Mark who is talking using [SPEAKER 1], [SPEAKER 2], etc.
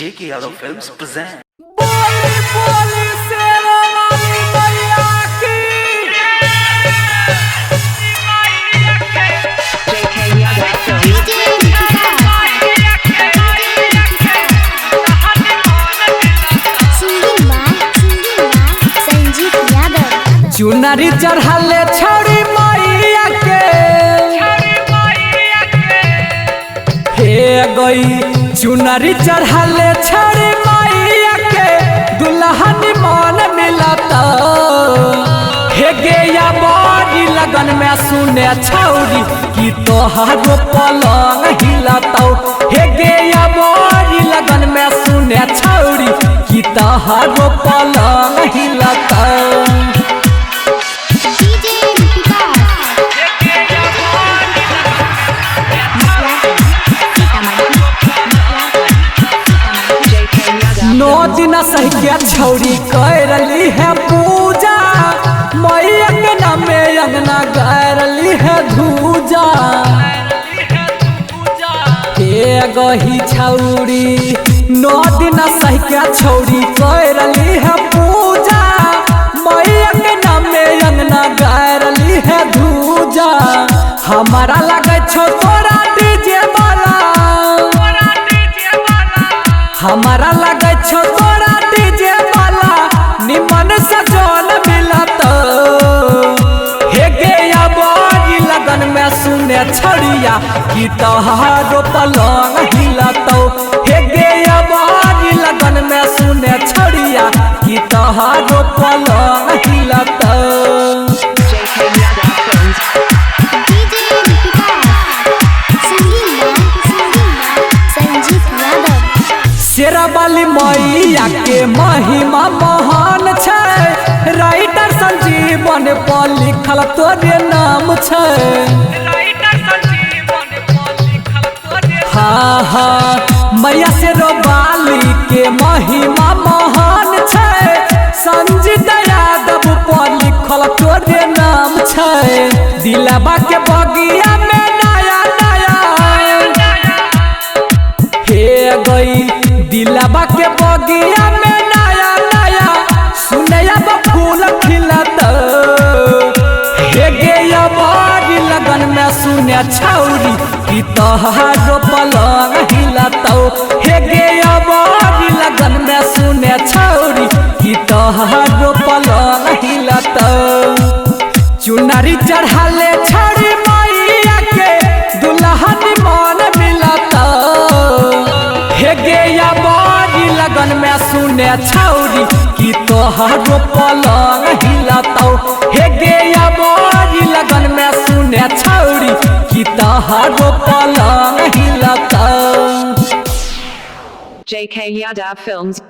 [SPEAKER 1] J.K. Yadav Films present.
[SPEAKER 2] बोली बोली शेरा वाली मैया की।
[SPEAKER 3] JK Yadav Films.
[SPEAKER 4] Sanjeet Yadav
[SPEAKER 2] चुनरी चढ़ाले छौरी मैया के हे गई चुनरी चढ़ाले छौरी मैया के दुल्हन मन मिलता हे गे या बड़ी लगन में सुने छौरी की तोहारो पलंग हिलतौ हे गे या बड़ी लगन में सुने छौरी की तोहारो पलंग हिलतौ।
[SPEAKER 4] DJ
[SPEAKER 3] JK Yadav.
[SPEAKER 2] नौ दिन सह के छौरी करली है पूजा मैया के नाम में अंगना गरली है धूजा हे गही छौरी नौ दिन सह के छौरी करली है पूजा मैया के नाम में अंगना गरली है धूजा हमारा लगे छो तोरा डीजे वाला हमारा लगे छो तोरा डीजे वाला निमन सजन मिलत हे गे या बड़ी लगन में सुने छड़िया की तोहारो पलंग हिलतौ हे गे या बड़ी लगन में सुने छड़िया की तोहारो पलंग हिलतौ।
[SPEAKER 3] JK Yadav Films.
[SPEAKER 4] Sanjeet Yadav
[SPEAKER 2] शेरा वाली मैया के महिमा महान छै राइटर संजीवन पर लिखल तोरे नाम छै हाँ हाँ मैया शेरा वाली के महिमा महान छै संजीत यादव पर लिखल तोरे नाम छै दिलवा के बगिया में नया नया हे गई दिलवा के बगिया में नया नया सुनया फूल खिलत हे गे या बड़ी लगन में सुने छौरी की तोहारो पलंग हिलतौ हे गे या बड़ी लगन में सुने छौरी की तोहारो पलंग हिलतौ चुनरी चढ़ाले छौरी मैया के दुल्हन मन मिलतौ हे गे या बड़ी लगन में सुने छौरी की तोहारो पलंग हिलतौ हे गे या बड़ी लगन में सुने छौरी की तोहारो पलंग हिलतौ।
[SPEAKER 3] JK Yadav Films.